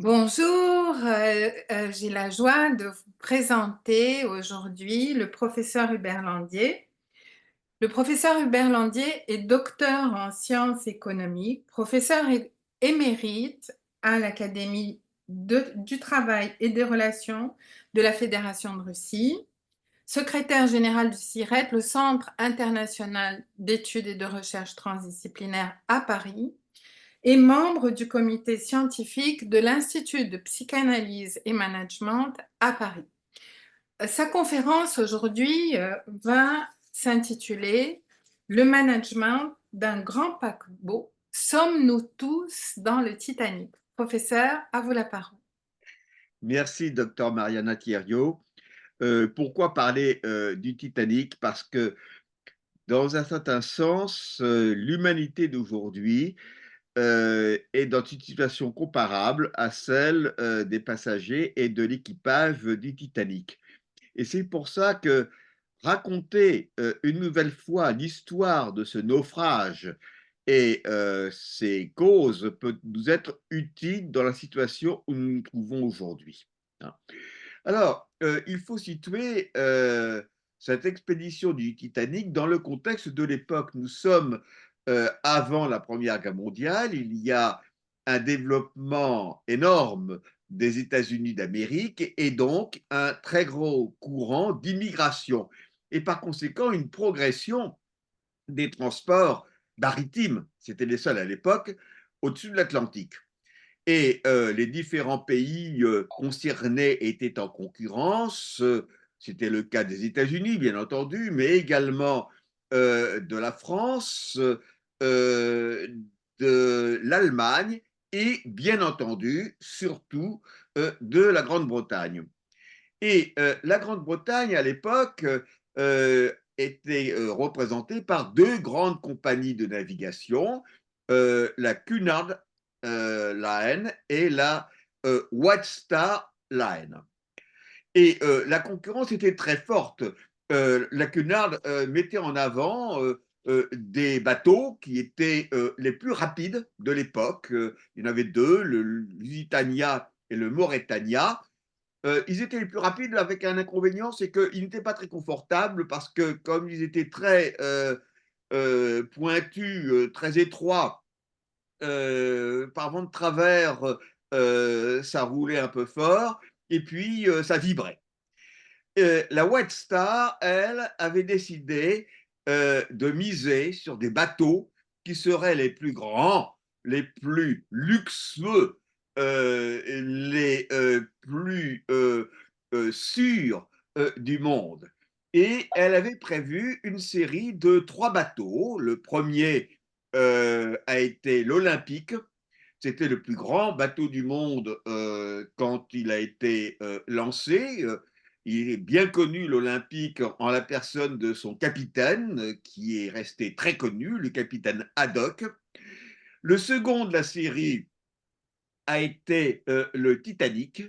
Bonjour, j'ai la joie de vous présenter aujourd'hui le professeur Hubert Landier. Le professeur Hubert Landier est docteur en sciences économiques, professeur émérite à l'Académie du travail et des relations de la Fédération de Russie, secrétaire général du CIRET, le Centre international d'études et de recherche transdisciplinaires à Paris, et membre du comité scientifique de l'Institut de psychanalyse et management à Paris. Sa conférence aujourd'hui va s'intituler Le management d'un grand paquebot. Sommes-nous tous dans le Titanic? Professeur, à vous la parole. Merci, docteur Mariana Thierriot. Pourquoi parler du Titanic? Parce que, dans un certain sens, l'humanité d'aujourd'hui est dans une situation comparable à celle des passagers et de l'équipage du Titanic. Et c'est pour ça que raconter une nouvelle fois l'histoire de ce naufrage et ses causes peut nous être utile dans la situation où nous nous trouvons aujourd'hui, hein. Alors, il faut situer cette expédition du Titanic dans le contexte de l'époque. Nous sommes avant la Première Guerre mondiale. Il y a un développement énorme des États-Unis d'Amérique et donc un très gros courant d'immigration. Et par conséquent, une progression des transports maritimes, c'était les seuls à l'époque, au-dessus de l'Atlantique. Et les différents pays concernés étaient en concurrence. C'était le cas des États-Unis, bien entendu, mais également de la France, euh, de l'Allemagne et, bien entendu, surtout de la Grande-Bretagne. Et la Grande-Bretagne, à l'époque, était représentée par deux grandes compagnies de navigation, la Cunard Line et la White Star Line. Et la concurrence était très forte. La Cunard mettait en avant des bateaux qui étaient les plus rapides de l'époque. Il y en avait deux, le Lusitania et le Mauretania. Ils étaient les plus rapides avec un inconvénient, c'est qu'ils n'étaient pas très confortables parce que comme ils étaient très pointus, très étroits, par vent de travers, ça roulait un peu fort et puis ça vibrait. La White Star, elle, avait décidé de miser sur des bateaux qui seraient les plus grands, les plus luxueux, les plus sûrs du monde. Et elle avait prévu une série de trois bateaux. Le premier a été l'Olympique. C'était le plus grand bateau du monde quand il a été lancé. Il est bien connu, l'Olympique, en la personne de son capitaine, qui est resté très connu, le capitaine Haddock. Le second de la série a été le Titanic,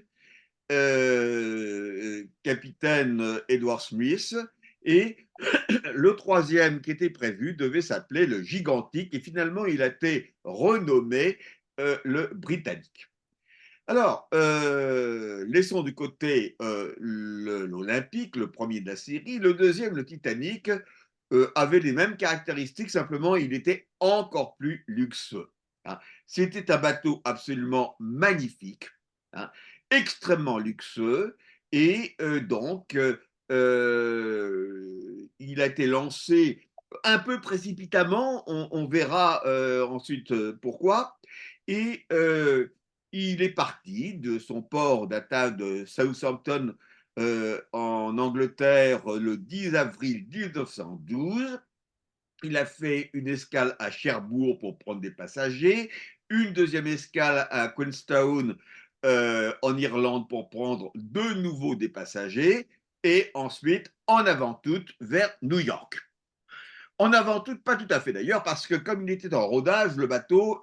capitaine Edward Smith. Et le troisième qui était prévu devait s'appeler le Gigantique. Et finalement, il a été renommé le Britannique. Alors, laissons de côté l'Olympique, le premier de la série. Le deuxième, le Titanic, avait les mêmes caractéristiques, simplement il était encore plus luxueux, hein. C'était un bateau absolument magnifique, hein, extrêmement luxueux, et donc il a été lancé un peu précipitamment, on verra ensuite pourquoi, et il est parti de son port d'attaque de Southampton en Angleterre le 10 avril 1912. Il a fait une escale à Cherbourg pour prendre des passagers, une deuxième escale à Queenstown en Irlande pour prendre de nouveau des passagers, et ensuite, en avant toute, vers New York. En avant toute, pas tout à fait d'ailleurs, parce que comme il était en rodage, le bateau,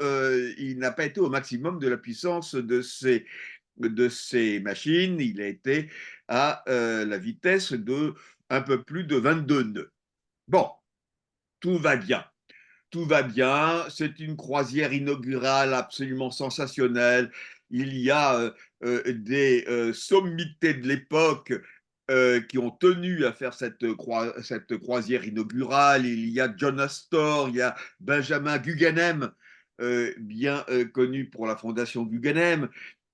il n'a pas été au maximum de la puissance de ses machines. Il a été à la vitesse de un peu plus de 22 nœuds. Bon, tout va bien. Tout va bien. C'est une croisière inaugurale absolument sensationnelle. il y a des sommités de l'époque qui ont tenu à faire cette croisière inaugurale. Il y a John Astor, il y a Benjamin Guggenheim, bien connu pour la fondation Guggenheim.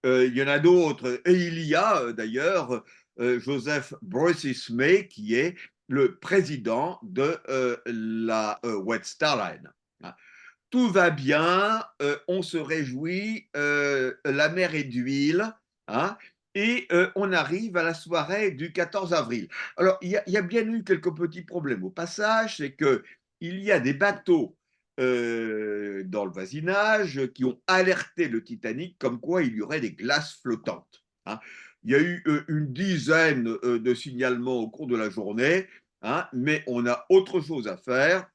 Il y en a d'autres. Et il y a d'ailleurs Joseph Bruce May, qui est le président de la White Star Line. Tout va bien, on se réjouit, la mer est d'huile, hein, et on arrive à la soirée du 14 avril. Alors, il y a bien eu quelques petits problèmes au passage, c'est qu'il y a des bateaux dans le voisinage qui ont alerté le Titanic comme quoi il y aurait des glaces flottantes, hein. Il y a eu une dizaine de signalements au cours de la journée, hein, mais on a autre chose à faire.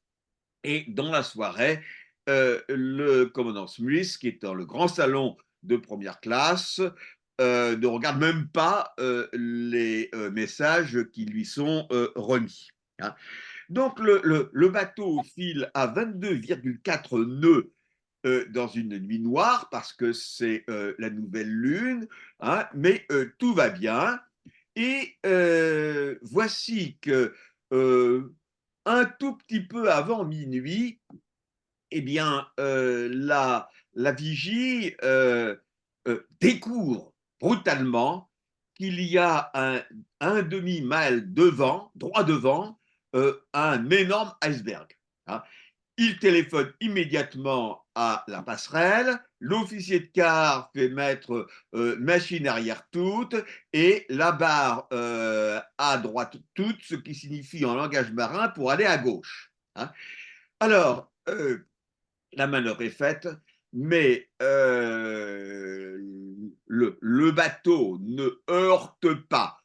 Et dans la soirée, le commandant Smith, qui est dans le grand salon de première classe, ne regarde même pas les messages qui lui sont remis, hein. Donc le bateau file à 22,4 nœuds dans une nuit noire parce que c'est la nouvelle lune, hein, mais tout va bien. Et voici que un tout petit peu avant minuit, eh bien, la vigie découvre brutalement qu'il y a un demi-mile devant, droit devant, un énorme iceberg, hein. Il téléphone immédiatement à la passerelle, l'officier de quart fait mettre machine arrière toute et la barre à droite toute, ce qui signifie en langage marin pour aller à gauche, hein. Alors, la manœuvre est faite, mais le bateau ne heurte pas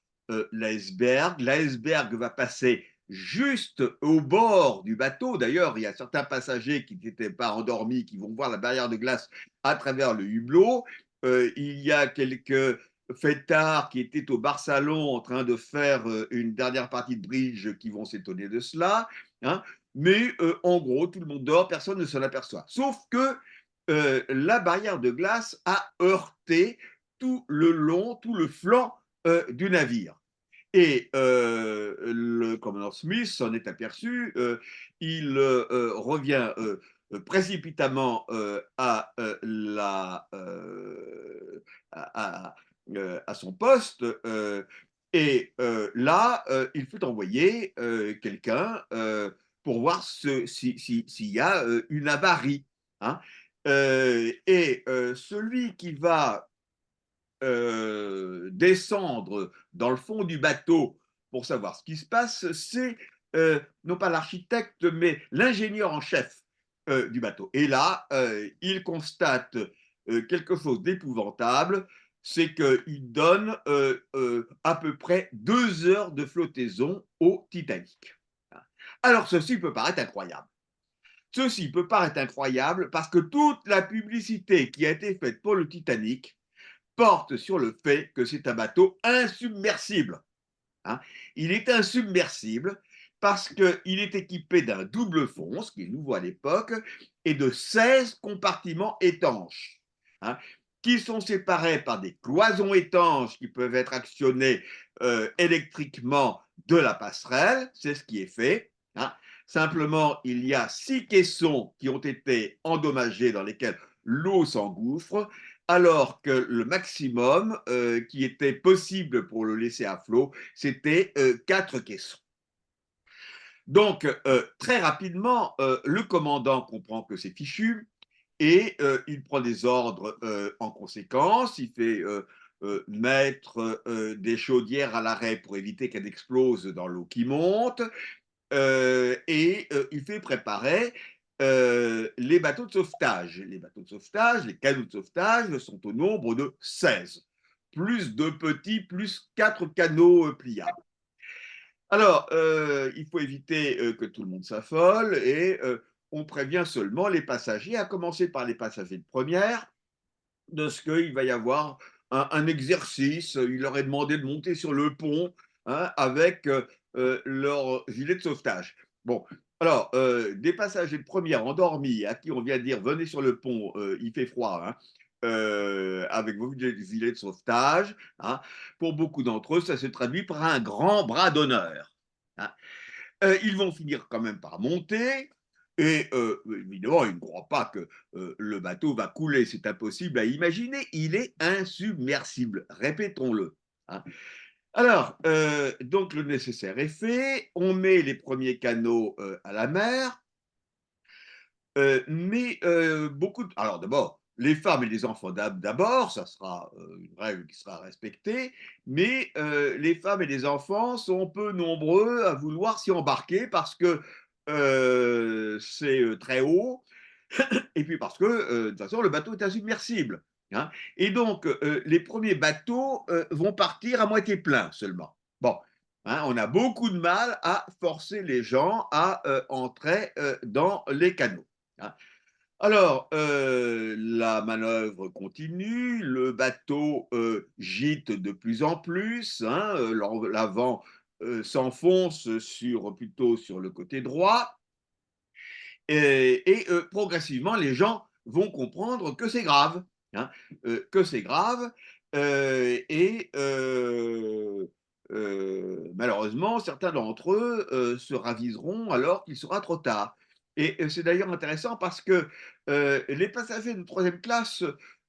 l'iceberg. L'iceberg va passer juste au bord du bateau. D'ailleurs, il y a certains passagers qui n'étaient pas endormis, qui vont voir la barrière de glace à travers le hublot. Il y a quelques fêtards qui étaient au bar salon en train de faire une dernière partie de bridge qui vont s'étonner de cela, hein. Mais en gros, tout le monde dort, personne ne s'en aperçoit. Sauf que la barrière de glace a heurté tout le long, tout le flanc du navire. Et le commandant Smith s'en est aperçu, il revient précipitamment à son poste, et là, il faut envoyer quelqu'un pour voir s'il y a une avarie, hein. Et celui qui va descendre dans le fond du bateau pour savoir ce qui se passe, c'est non pas l'architecte, mais l'ingénieur en chef du bateau. Et là, il constate quelque chose d'épouvantable, c'est qu'il donne à peu près 2 heures de flottaison au Titanic. Alors, ceci peut paraître incroyable. Ceci peut paraître incroyable parce que toute la publicité qui a été faite pour le Titanic porte sur le fait que c'est un bateau insubmersible, hein. Il est insubmersible parce qu'il est équipé d'un double fond, ce qui est nouveau à l'époque, et de 16 compartiments étanches, hein, qui sont séparés par des cloisons étanches qui peuvent être actionnées électriquement de la passerelle. C'est ce qui est fait, hein. Simplement, il y a 6 caissons qui ont été endommagés dans lesquels l'eau s'engouffre, alors que le maximum qui était possible pour le laisser à flot, c'était 4 caissons. Donc, très rapidement, le commandant comprend que c'est fichu et il prend des ordres en conséquence. Il fait mettre des chaudières à l'arrêt pour éviter qu'elle explose dans l'eau qui monte, et il fait préparer les bateaux de sauvetage. Les bateaux de sauvetage, les canots de sauvetage sont au nombre de 16, plus deux petits, plus 4 canots pliables. Alors, il faut éviter que tout le monde s'affole et on prévient seulement les passagers, à commencer par les passagers de première, de ce qu'il va y avoir un exercice. Il leur est demandé de monter sur le pont, hein, avec leur gilet de sauvetage. Bon, alors, des passagers de première endormis à qui on vient dire venez sur le pont, il fait froid, hein, avec vos gilets de sauvetage, hein. Pour beaucoup d'entre eux, ça se traduit par un grand bras d'honneur, hein. Ils vont finir quand même par monter et évidemment, ils ne croient pas que le bateau va couler, c'est impossible à imaginer, il est insubmersible, répétons-le, hein. Alors, donc le nécessaire est fait, on met les premiers canots à la mer, mais beaucoup de alors d'abord, les femmes et les enfants d'abord, ça sera, une règle qui sera respectée, mais les femmes et les enfants sont peu nombreux à vouloir s'y embarquer parce que, c'est, très haut et puis parce que, de toute façon, le bateau est insubmersible, hein, et donc les premiers bateaux, vont partir à moitié plein seulement. Bon, hein, on a beaucoup de mal à forcer les gens à, entrer, dans les canots, hein. Alors, la manœuvre continue, le bateau, gîte de plus en plus, hein, l'avant, s'enfonce plutôt sur le côté droit et progressivement les gens vont comprendre que c'est grave, hein, que c'est grave, et malheureusement certains d'entre eux, se raviseront alors qu'il sera trop tard et c'est d'ailleurs intéressant parce que, les passagers de troisième classe,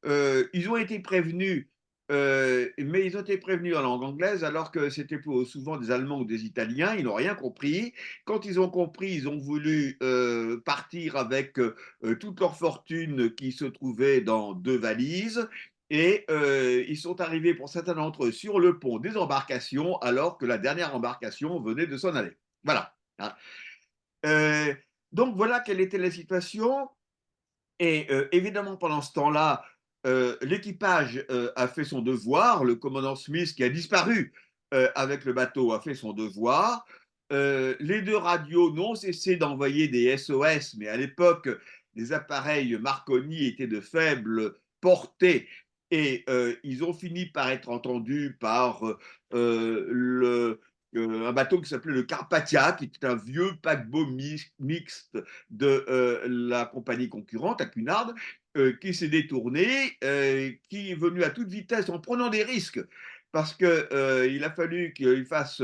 ils ont été prévenus, mais ils ont été prévenus en langue anglaise alors que c'était souvent des Allemands ou des Italiens, ils n'ont rien compris. Quand ils ont compris, ils ont voulu partir avec toute leur fortune qui se trouvait dans 2 valises et ils sont arrivés pour certains d'entre eux sur le pont des embarcations alors que la dernière embarcation venait de s'en aller. Voilà, hein. Heu, donc voilà quelle était la situation et évidemment pendant ce temps-là, l'équipage, a fait son devoir. Le commandant Smith qui a disparu, avec le bateau a fait son devoir. Les 2 radios n'ont cessé d'envoyer des SOS, mais à l'époque, les appareils Marconi étaient de faible portée et ils ont fini par être entendus par, le un bateau qui s'appelait le Carpathia, qui était un vieux paquebot mixte de la compagnie concurrente, à Cunard, qui s'est détourné, qui est venu à toute vitesse en prenant des risques, parce que il a fallu qu'il fasse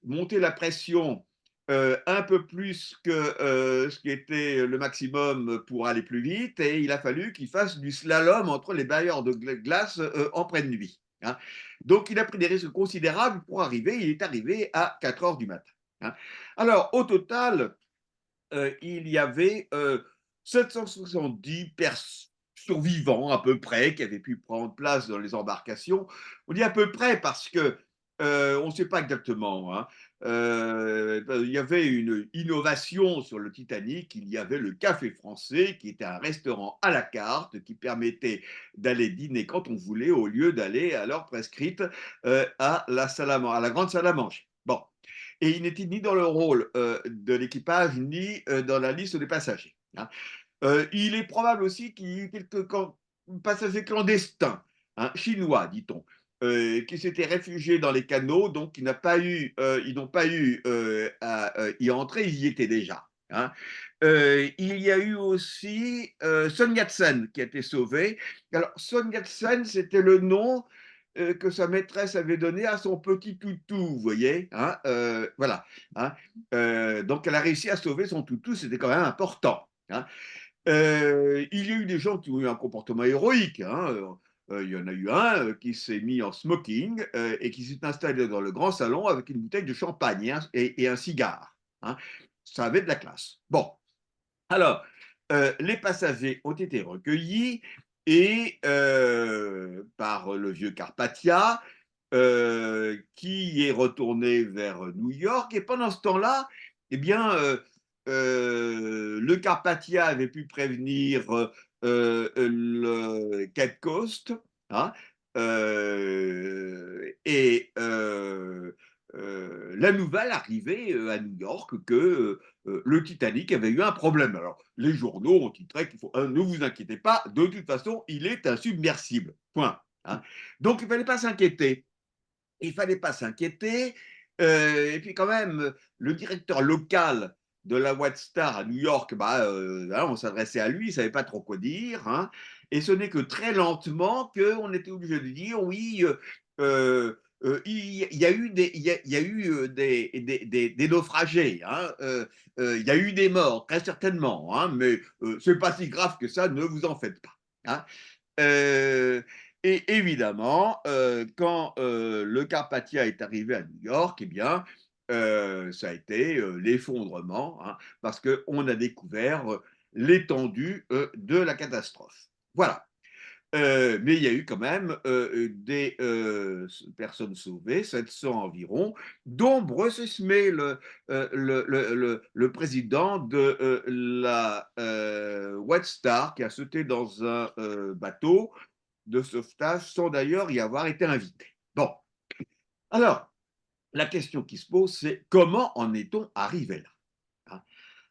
monter la pression un peu plus que ce qui était le maximum pour aller plus vite, et il a fallu qu'il fasse du slalom entre les barrières de glace en pleine nuit, hein. Donc il a pris des risques considérables pour arriver, il est arrivé à 4 heures du matin, hein. Alors au total, il y avait 770 survivants à peu près qui avaient pu prendre place dans les embarcations. On dit à peu près parce que on ne sait pas exactement, hein. Il y avait une innovation sur le Titanic, il y avait le café français qui était un restaurant à la carte qui permettait d'aller dîner quand on voulait au lieu d'aller à l'heure prescrite à la grande salle à manger. Bon, et il n'était ni dans le rôle de l'équipage, ni dans la liste des passagers, hein. Il est probable aussi qu'il y ait quelques passagers clandestins, hein, chinois, dit-on, qui s'étaient réfugiés dans les canaux, donc ils n'ont pas eu à y entrer, ils y étaient déjà, hein. Il y a eu aussi Sun Yat-sen qui a été sauvé. Alors, Sun Yat-sen, c'était le nom que sa maîtresse avait donné à son petit toutou, vous voyez, hein, voilà, hein. Donc elle a réussi à sauver son toutou, c'était quand même important, hein. Il y a eu des gens qui ont eu un comportement héroïque, hein, il y en a eu un qui s'est mis en smoking et qui s'est installé dans le grand salon avec une bouteille de champagne et un cigare, hein. Ça avait de la classe. Bon, alors, les passagers ont été recueillis et par le vieux Carpathia, qui est retourné vers New York et pendant ce temps-là, eh bien, le Carpathia avait pu prévenir, le Cape Coast, hein, la nouvelle arrivait, à New York que, le Titanic avait eu un problème. Alors, les journaux ont titré qu'il faut ne vous inquiétez pas, de toute façon, il est insubmersible. Point, hein. Donc, il ne fallait pas s'inquiéter. Il ne fallait pas s'inquiéter. Et puis, quand même, le directeur local de la White Star à New York, voilà, on s'adressait à lui, il ne savait pas trop quoi dire, hein, et ce n'est que très lentement qu'on était obligé de dire oui, il y a eu des naufragés, hein, il y a eu des morts, très certainement, hein, mais ce n'est pas si grave que ça, ne vous en faites pas. Hein. Euh, et évidemment, quand le Carpathia est arrivé à New York, eh bien, ça a été l'effondrement, hein, parce qu'on a découvert l'étendue de la catastrophe. Voilà. Mais il y a eu quand même des personnes sauvées, 700 environ, dont Bruce Ismay, le président de la White Star, qui a sauté dans un bateau de sauvetage sans d'ailleurs y avoir été invité. Bon, alors, la question qui se pose, c'est comment en est-on arrivé là? Hein.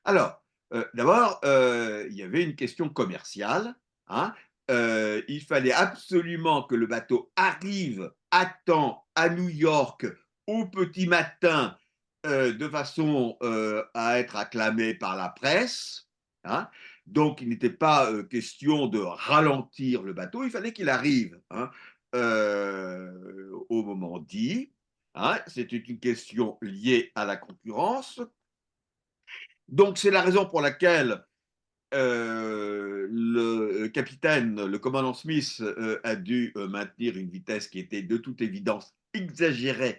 Alors, d'abord, il y avait une question commerciale. Hein. Il fallait absolument que le bateau arrive à temps à New York au petit matin, de façon à être acclamé par la presse. Hein. Donc, il n'était pas question de ralentir le bateau, il fallait qu'il arrive, hein, au moment dit. Hein. C'était une question liée à la concurrence. Donc, c'est la raison pour laquelle le capitaine, le commandant Smith, a dû maintenir une vitesse qui était de toute évidence exagérée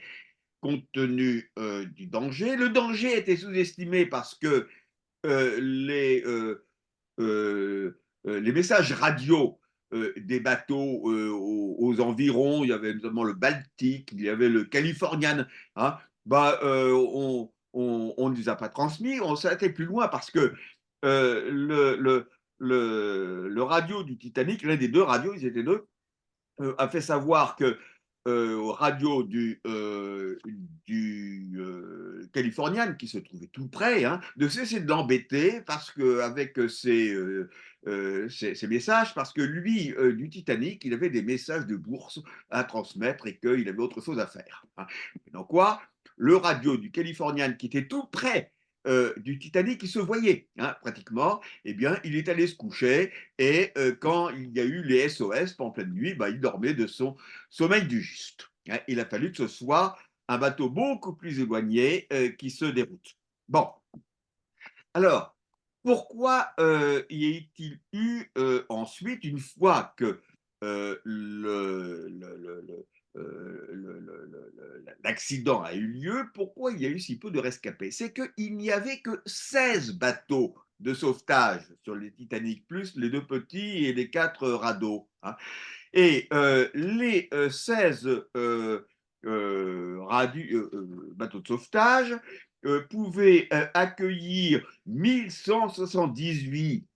compte tenu du danger. Le danger était sous-estimé parce que euh, les, euh, les messages radio des bateaux aux environs, il y avait notamment le Baltique, il y avait le Californian, hein, on ne les a pas transmis, on s'est été plus loin parce que le radio du Titanic, l'un des deux radios, ils étaient deux, a fait savoir que radio du Californian, qui se trouvait tout près, hein, de cesser de l'embêter parce que, avec ses messages, parce que lui, du Titanic, il avait des messages de bourse à transmettre et qu'il avait autre chose à faire. Hein. Donc quoi, le radio du Californian, qui était tout près du Titanic, qui se voyait, hein, pratiquement, eh bien, il est allé se coucher et quand il y a eu les SOS en pleine nuit, il dormait de son sommeil du juste. Hein. Il a fallu que ce soit un bateau beaucoup plus éloigné qui se déroute. Bon, alors, pourquoi y a-t-il eu ensuite, une fois que l'accident a eu lieu, pourquoi il y a eu si peu de rescapés? C'est qu'il n'y avait que 16 bateaux de sauvetage sur les Titanic, plus les deux petits et les quatre radeaux. Hein. Et les 16 bateaux de sauvetage pouvaient accueillir 1178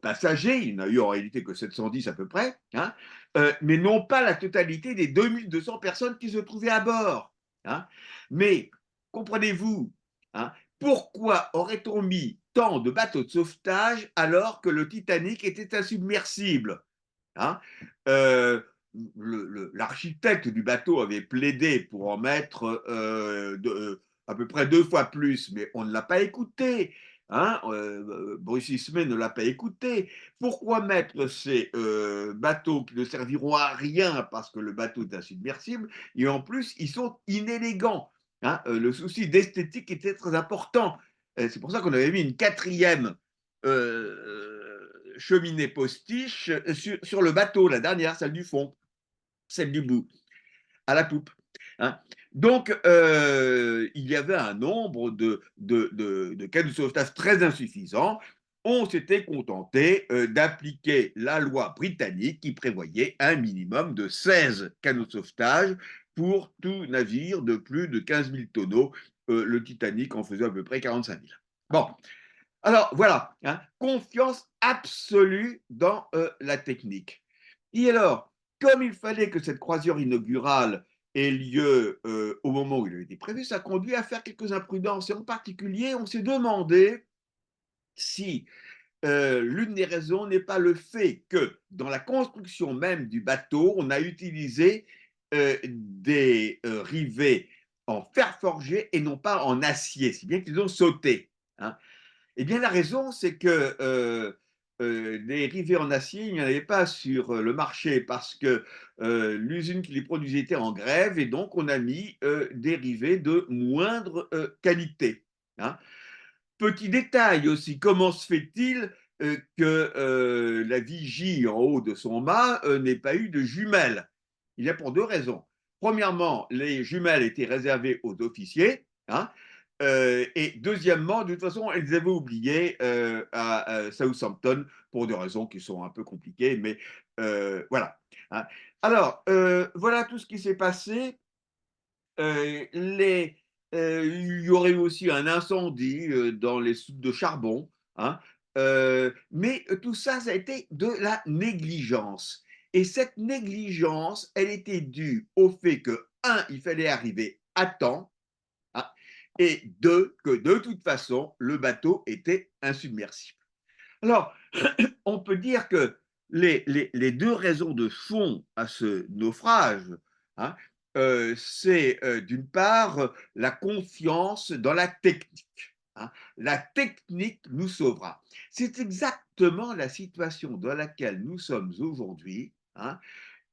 passagers, il n'y en a eu en réalité que 710 à peu près, hein, mais non pas la totalité des 2200 personnes qui se trouvaient à bord. Hein. Mais, comprenez-vous, hein, pourquoi aurait-on mis tant de bateaux de sauvetage alors que le Titanic était insubmersible? Hein. Euh, L'architecte du bateau avait plaidé pour en mettre à peu près 2 fois plus, mais on ne l'a pas écouté. Hein. Bruce Ismay ne l'a pas écouté. Pourquoi mettre ces bateaux qui ne serviront à rien parce que le bateau est insubmersible et en plus ils sont inélégants. Hein. Le souci d'esthétique était très important. C'est pour ça qu'on avait mis une quatrième cheminée postiche sur le bateau, la dernière, celle du fond, celle du bout, à la poupe. Hein. Donc, il y avait un nombre de cas de sauvetage très insuffisant. On s'était contenté d'appliquer la loi britannique qui prévoyait un minimum de 16 canaux de sauvetage pour tout navire de plus de 15 000 tonneaux. Le Titanic en faisait à peu près 45 000. Bon, alors voilà, hein, confiance absolue dans la technique. Et alors, comme il fallait que cette croisière inaugurale ait lieu au moment où il avait été prévu, ça conduit à faire quelques imprudences. Et en particulier, on s'est demandé si l'une des raisons n'est pas le fait que dans la construction même du bateau, on a utilisé des rivets en fer forgé et non pas en acier, si bien qu'ils ont sauté. Hein. Eh bien, la raison, c'est que des rivets en acier, il n'y en avait pas sur le marché parce que l'usine qui les produisait était en grève et donc on a mis des rivets de moindre qualité, hein. Petit détail aussi, comment se fait-il que la vigie en haut de son mât n'ait pas eu de jumelles? Il y a pour deux raisons. Premièrement, les jumelles étaient réservées aux officiers, hein, et deuxièmement, de toute façon, elles avaient oublié à Southampton pour des raisons qui sont un peu compliquées, mais voilà, hein. Alors, voilà tout ce qui s'est passé. Il y aurait eu aussi un incendie dans les soupes de charbon, hein, mais tout ça, ça a été de la négligence. Et cette négligence, elle était due au fait que, un, il fallait arriver à temps, hein, et deux, que de toute façon, le bateau était insubmersible. Alors, on peut dire que les deux raisons de fond à ce naufrage, hein, c'est d'une part la confiance dans la technique, hein. La technique nous sauvera. C'est exactement la situation dans laquelle nous sommes aujourd'hui, hein.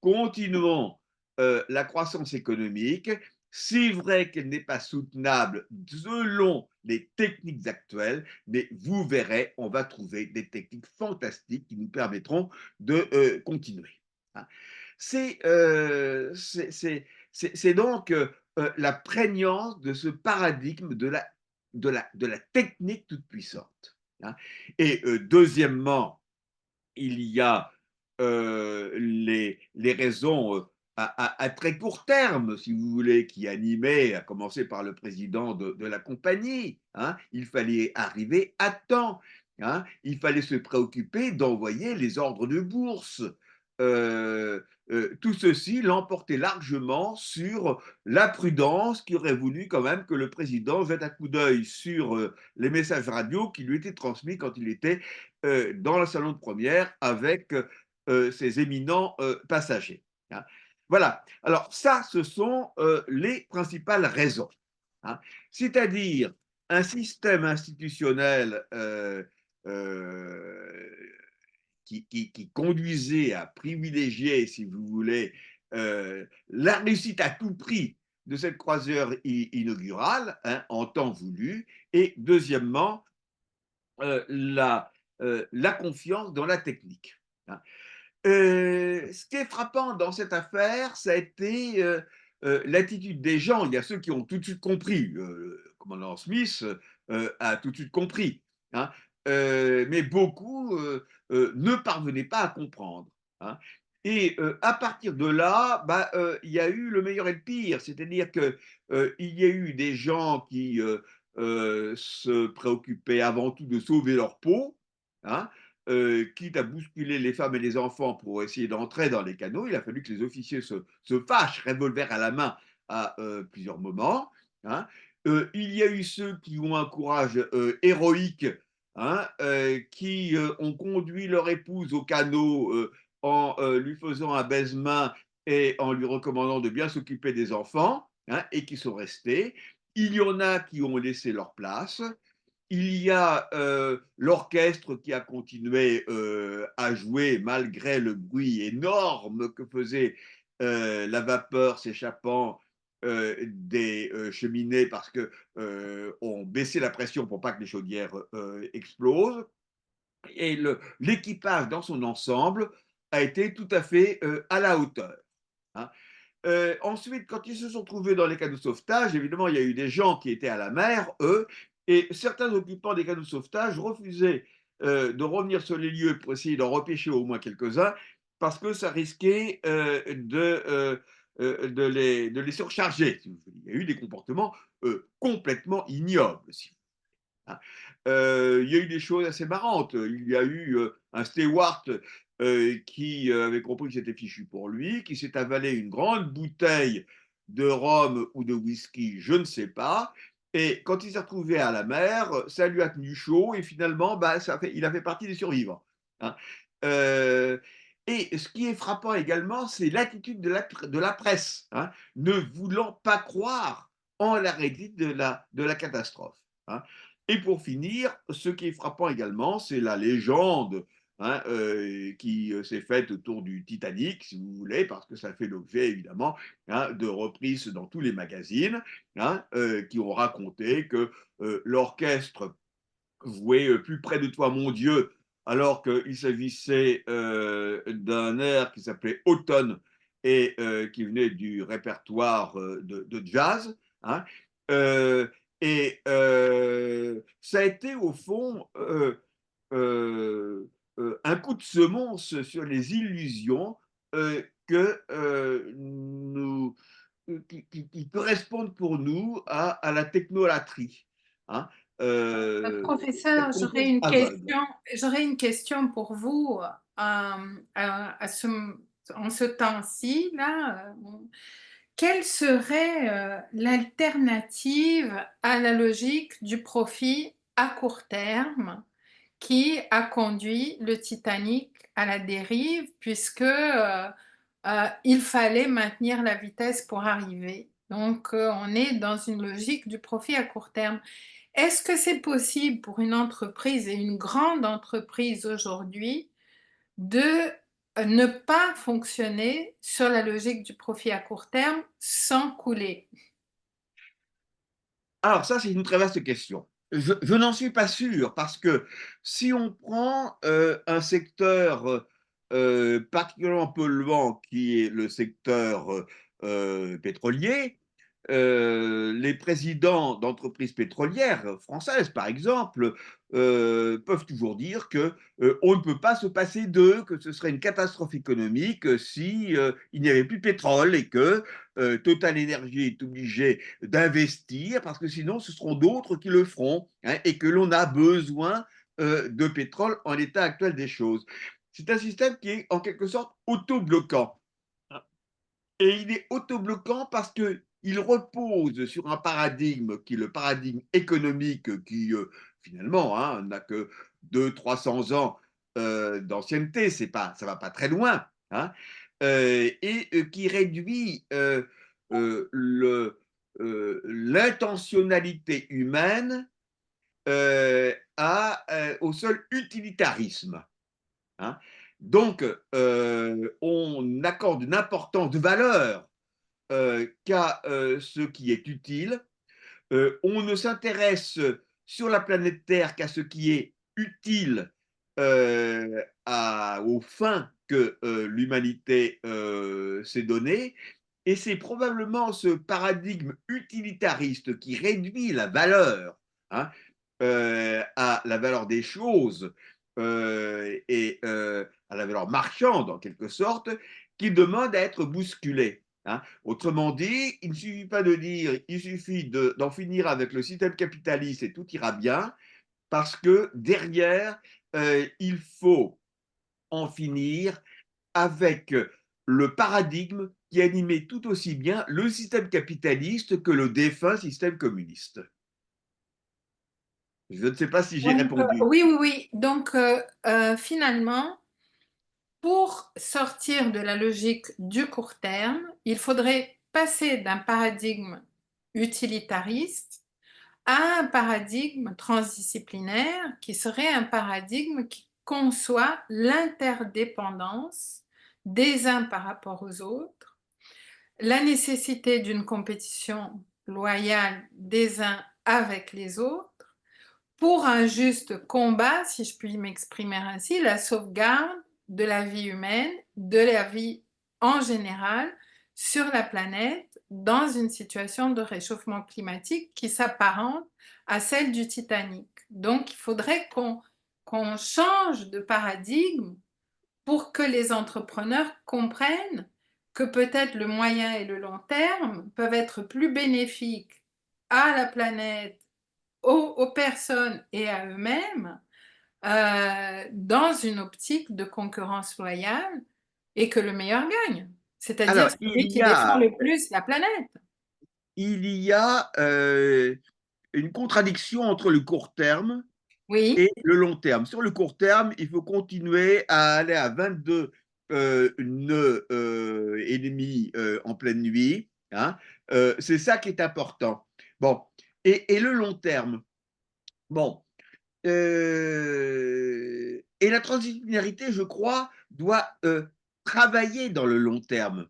Continuons la croissance économique. C'est vrai qu'elle n'est pas soutenable selon les techniques actuelles, mais vous verrez, on va trouver des techniques fantastiques qui nous permettront de continuer, hein. C'est donc la prégnance de ce paradigme de la technique toute puissante, hein. Et deuxièmement, il y a les raisons à très court terme, si vous voulez, qui animaient, à commencer par le président de la compagnie, hein. Il fallait arriver à temps, hein. Il fallait se préoccuper d'envoyer les ordres de bourse. Euh, tout ceci l'emportait largement sur la prudence qui aurait voulu quand même que le président jette un coup d'œil sur les messages radio qui lui étaient transmis quand il était dans le salon de première avec ses éminents passagers, hein. Voilà. Alors ça, ce sont les principales raisons, hein. C'est-à-dire un système institutionnel euh, qui conduisait à privilégier, si vous voulez, la réussite à tout prix de cette croisière inaugurale, hein, en temps voulu, et deuxièmement, la confiance dans la technique, hein. Ce qui est frappant dans cette affaire, ça a été l'attitude des gens. Il y a ceux qui ont tout de suite compris. Le commandant Smith a tout de suite compris, hein. Mais beaucoup ne parvenaient pas à comprendre, hein. Et à partir de là, bah, il y a eu le meilleur et le pire. C'est-à-dire qu'il y a eu des gens qui se préoccupaient avant tout de sauver leur peau, hein, quitte à bousculer les femmes et les enfants pour essayer d'entrer dans les canaux. Il a fallu que les officiers se fâchent, revolver à la main, à plusieurs moments, hein. Il y a eu ceux qui ont un courage héroïque, hein, qui ont conduit leur épouse au canot en lui faisant un baise-main et en lui recommandant de bien s'occuper des enfants, hein, et qui sont restés. Il y en a qui ont laissé leur place. Il y a l'orchestre qui a continué à jouer malgré le bruit énorme que faisait la vapeur s'échappant des cheminées parce que on baissait la pression pour pas que les chaudières explosent. Et l'équipage dans son ensemble a été tout à fait à la hauteur, hein. Ensuite, quand ils se sont trouvés dans les canots de sauvetage, évidemment, il y a eu des gens qui étaient à la mer, eux, et certains occupants des canots de sauvetage refusaient de revenir sur les lieux pour essayer d'en repêcher au moins quelques-uns, parce que ça risquait de les surcharger, si vous voulez. Il y a eu des comportements complètement ignobles, si vous voulez, hein. Il y a eu des choses assez marrantes. Il y a eu un steward qui avait compris que c'était fichu pour lui, qui s'est avalé une grande bouteille de rhum ou de whisky, je ne sais pas. Et quand il s'est retrouvé à la mer, ça lui a tenu chaud et finalement, bah, il a fait partie des survivants, hein. Euh, et ce qui est frappant également, c'est l'attitude de la presse, hein, ne voulant pas croire en la réalité de la catastrophe, hein. Et pour finir, ce qui est frappant également, c'est la légende hein, qui s'est faite autour du Titanic, si vous voulez, parce que ça fait l'objet évidemment hein, de reprises dans tous les magazines hein, qui ont raconté que l'orchestre jouait plus près de toi, mon Dieu, alors qu'il s'agissait d'un air qui s'appelait Automne et qui venait du répertoire de jazz. Hein. Euh, Ça a été au fond euh, un coup de semonce sur les illusions que nous, qui correspondent pour nous à la technolatrie. Hein. Professeur, Cette confiance aveugle. j'aurais une question pour vous à en ce temps-ci, là. Quelle serait l'alternative à la logique du profit à court terme qui a conduit le Titanic à la dérive puisque il fallait maintenir la vitesse pour arriver. Donc, on est dans une logique du profit à court terme. Est-ce que c'est possible pour une entreprise et une grande entreprise aujourd'hui de ne pas fonctionner sur la logique du profit à court terme sans couler? Alors ça, c'est une très vaste question. Je n'en suis pas sûr parce que si on prend un secteur particulièrement polluant qui est le secteur pétrolier, les présidents d'entreprises pétrolières françaises, par exemple, peuvent toujours dire que on ne peut pas se passer d'eux, que ce serait une catastrophe économique si il n'y avait plus de pétrole et que Total Energy est obligé d'investir parce que sinon ce seront d'autres qui le feront hein, et que l'on a besoin de pétrole en l'état actuel des choses. C'est un système qui est en quelque sorte auto-bloquant. Et il est autobloquant parce qu'il repose sur un paradigme qui est le paradigme économique qui, finalement, hein, n'a que 200-300 ans d'ancienneté, ça va pas très loin, hein, et qui réduit l'intentionnalité humaine au seul utilitarisme. Hein. Donc, on accorde une importance de valeur qu'à ce qui est utile. On ne s'intéresse sur la planète Terre qu'à ce qui est utile aux fins que l'humanité s'est données. Et c'est probablement ce paradigme utilitariste qui réduit la valeur hein, à la valeur des choses et à la valeur marchande en quelque sorte, qui demande à être bousculé. Hein. Autrement dit, il ne suffit pas de dire, il suffit d'en finir avec le système capitaliste et tout ira bien, parce que derrière, il faut en finir avec le paradigme qui animait tout aussi bien le système capitaliste que le défunt système communiste. Je ne sais pas si j'ai Donc, répondu. oui, oui, oui. Donc, finalement, pour sortir de la logique du court terme, il faudrait passer d'un paradigme utilitariste à un paradigme transdisciplinaire qui serait un paradigme qui conçoit l'interdépendance des uns par rapport aux autres, la nécessité d'une compétition loyale des uns avec les autres, pour un juste combat, si je puis m'exprimer ainsi, la sauvegarde de la vie humaine, de la vie en général sur la planète dans une situation de réchauffement climatique qui s'apparente à celle du Titanic. Donc, il faudrait qu'on change de paradigme pour que les entrepreneurs comprennent que peut-être le moyen et le long terme peuvent être plus bénéfiques à la planète, aux personnes et à eux-mêmes dans une optique de concurrence loyale et que le meilleur gagne, c'est-à-dire Alors, celui qui défend le plus la planète. il y a une contradiction entre le court terme et Oui, le long terme. Sur le court terme, il faut continuer à aller à 22 nœuds et demi en pleine nuit. Hein. C'est ça qui est important. Bon, et le long terme. Bon, et la transdisciplinarité, je crois, doit, travailler dans le long terme.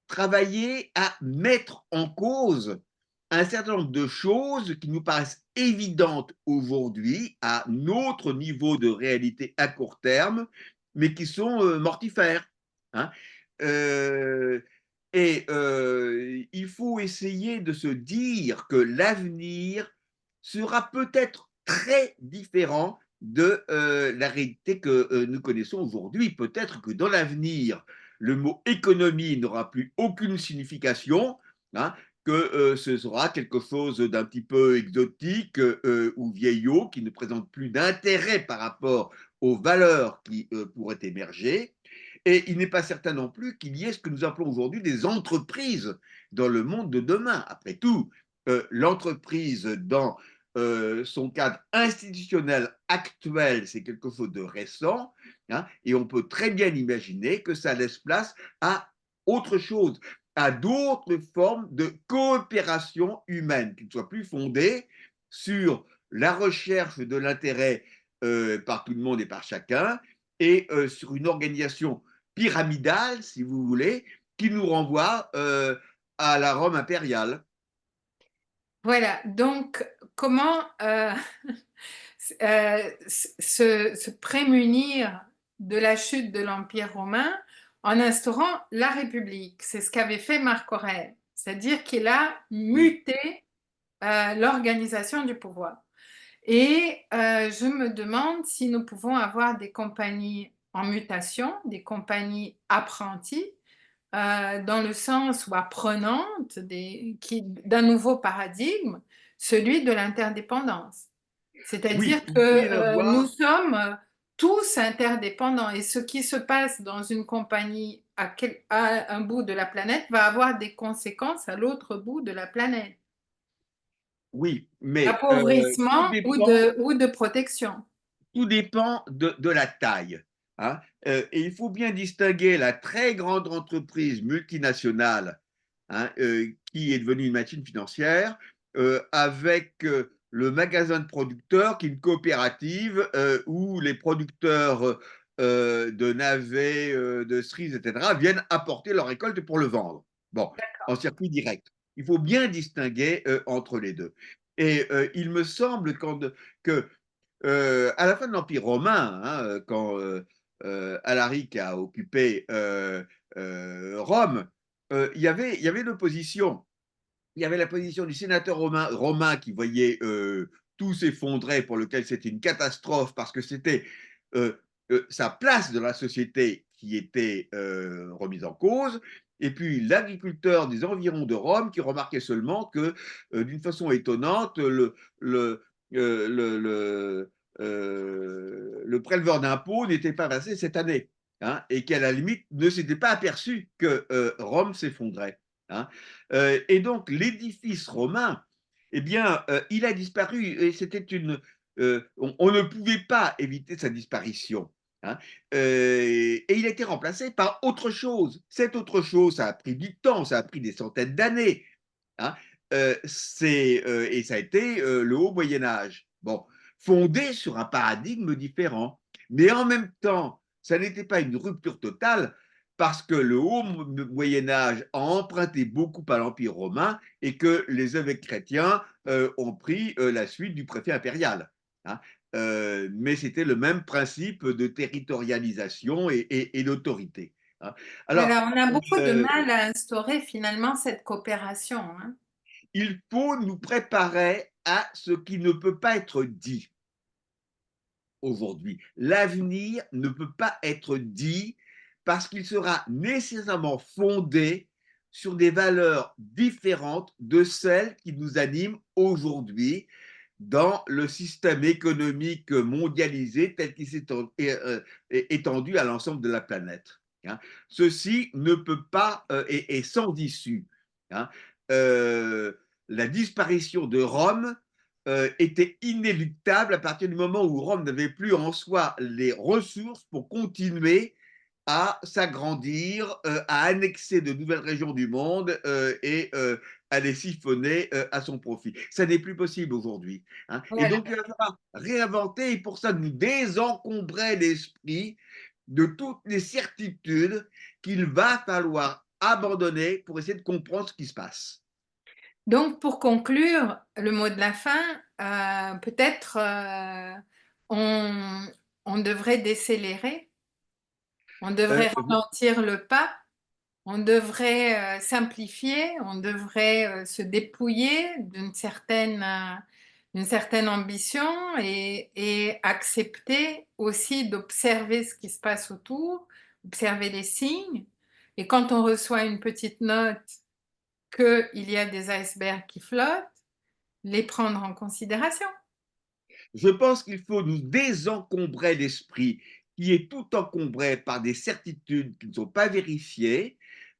Travailler à mettre en cause un certain nombre de choses qui nous paraissent évidentes aujourd'hui, à notre niveau de réalité à court terme, mais qui sont, mortifères, hein. Heu il faut essayer de se dire que l'avenir sera peut-être très différent de, la réalité que, nous connaissons aujourd'hui. Peut-être que dans l'avenir, le mot économie n'aura plus aucune signification, hein, que ce sera quelque chose d'un petit peu exotique ou vieillot qui ne présente plus d'intérêt par rapport aux valeurs qui pourraient émerger. Et il n'est pas certain non plus qu'il y ait ce que nous appelons aujourd'hui des entreprises dans le monde de demain. Après tout, l'entreprise dans son cadre institutionnel actuel, c'est quelque chose de récent, hein, et on peut très bien imaginer que ça laisse place à autre chose, à d'autres formes de coopération humaine qui ne soient plus fondées sur la recherche de l'intérêt par tout le monde et par chacun, et sur une organisation pyramidale, si vous voulez, qui nous renvoie à la Rome impériale. Voilà, donc comment, se prémunir de la chute de l'Empire romain en instaurant la République? C'est ce qu'avait fait Marc Aurèle, c'est-à-dire qu'il a Oui, muté, l'organisation du pouvoir. Et je me demande si nous pouvons avoir des compagnies en mutation, des compagnies apprenties, dans le sens ou apprenantes d'un nouveau paradigme, celui de l'interdépendance. oui, C'est-à-dire il que peut y en nous avoir. sommes tous interdépendants et ce qui se passe dans une compagnie à un bout de la planète va avoir des conséquences à l'autre bout de la planète. Oui, mais tout Appauvrissement dépend, ou de protection. tout dépend de la taille, hein. Et il faut bien distinguer la très grande entreprise multinationale, hein, qui est devenue une machine financière, avec le magasin de producteurs qui est une coopérative où les producteurs de navets, de cerises, etc., viennent apporter leur récolte pour le vendre. Bon, en circuit direct. Il faut bien distinguer entre les deux. Et il me semble que à la fin de l'Empire romain, hein, quand Alaric a occupé Rome, il y avait l'opposition. Il y avait la position du sénateur romain qui voyait tout s'effondrer, pour lequel c'était une catastrophe parce que c'était euh, sa place dans la société qui était remise en cause. Et puis l'agriculteur des environs de Rome qui remarquait seulement que, d'une façon étonnante, le, le préleveur d'impôts n'était pas passé cette année, hein, et qu'à la limite ne s'était pas aperçu que Rome s'effondrait, hein. Et donc l'édifice romain, eh bien, il a disparu et c'était on ne pouvait pas éviter sa disparition, hein. Et il a été remplacé par autre chose. Cette autre chose, ça a pris du temps, ça a pris des centaines d'années, hein. Et ça a été le haut Moyen Âge. Bon, fondé sur un paradigme différent. Mais en même temps, ça n'était pas une rupture totale parce que le haut Moyen Âge a emprunté beaucoup à l'Empire romain et que les évêques chrétiens ont pris la suite du préfet impérial, hein. Mais c'était le même principe de territorialisation et d'autorité, hein. Alors, Voilà, on a beaucoup de euh, mal à instaurer finalement cette coopération, hein. il faut nous préparer à ce qui ne peut pas être dit aujourd'hui. L'avenir ne peut pas être dit parce qu'il sera nécessairement fondé sur des valeurs différentes de celles qui nous animent aujourd'hui dans le système économique mondialisé tel qu'il s'est étendu à l'ensemble de la planète, hein. Ceci ne peut pas est sans issue, hein. Euh, la disparition de Rome était inéluctable à partir du moment où Rome n'avait plus en soi les ressources pour continuer à s'agrandir, à annexer de nouvelles régions du monde à les siphonner à son profit. Ça n'est plus possible aujourd'hui, hein. Et Voilà. donc, il va falloir réinventer, et pour ça, nous désencombrer l'esprit de toutes les certitudes qu'il va falloir abandonner pour essayer de comprendre ce qui se passe. Donc pour conclure, le mot de la fin, peut-être, on on devrait décélérer, on devrait Vous ralentir le pas, on devrait, simplifier, on devrait, se dépouiller d'une certaine ambition et accepter aussi d'observer ce qui se passe autour, observer les signes et quand on reçoit une petite note qu'il y a des icebergs qui flottent, les prendre en considération. Je pense qu'il faut nous désencombrer l'esprit qui est tout encombré par des certitudes qui ne sont pas vérifiées,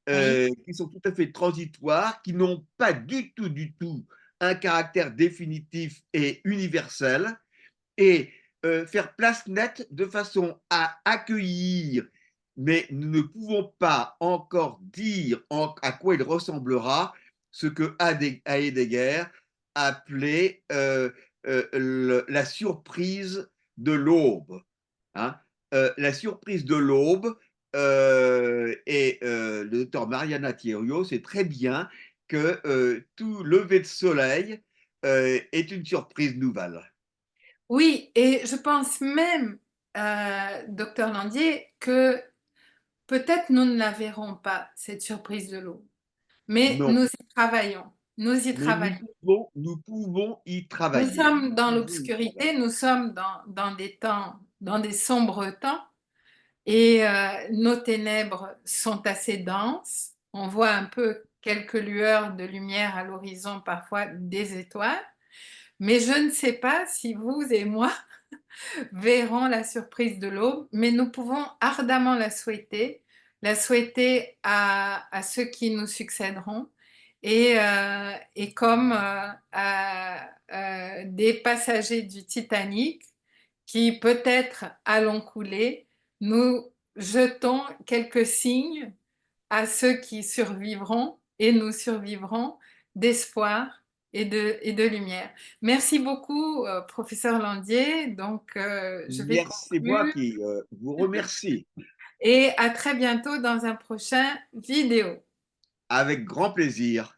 Oui. qui sont tout à fait transitoires, qui n'ont pas du tout un caractère définitif et universel, et faire place nette de façon à accueillir, mais nous ne pouvons pas encore dire à quoi il ressemblera, ce que Heidegger appelait la surprise de l'aube, hein. La surprise de l'aube, et le docteur Mariana Thierry sait très bien que tout lever de soleil est une surprise nouvelle. Oui, et je pense même, docteur Landier, que peut-être nous ne la verrons pas, cette surprise de l'eau, mais Non, nous y travaillons, nous y mais travaillons. nous pouvons y Nous travailler. sommes dans Nous pouvons y l'obscurité, travailler. nous sommes dans des temps, dans des sombres temps et nos ténèbres sont assez denses. On voit un peu quelques lueurs de lumière à l'horizon, parfois des étoiles, mais je ne sais pas si vous et moi verrons la surprise de l'aube, mais nous pouvons ardemment la souhaiter à ceux qui nous succéderont et comme à des passagers du Titanic qui peut-être allons couler, nous jetons quelques signes à ceux qui survivront et nous survivrons d'espoir et de lumière. Merci beaucoup, professeur Landier. Donc, je vais C'est moi conclure qui vous remercie. et à très bientôt dans un prochain vidéo. Avec grand plaisir.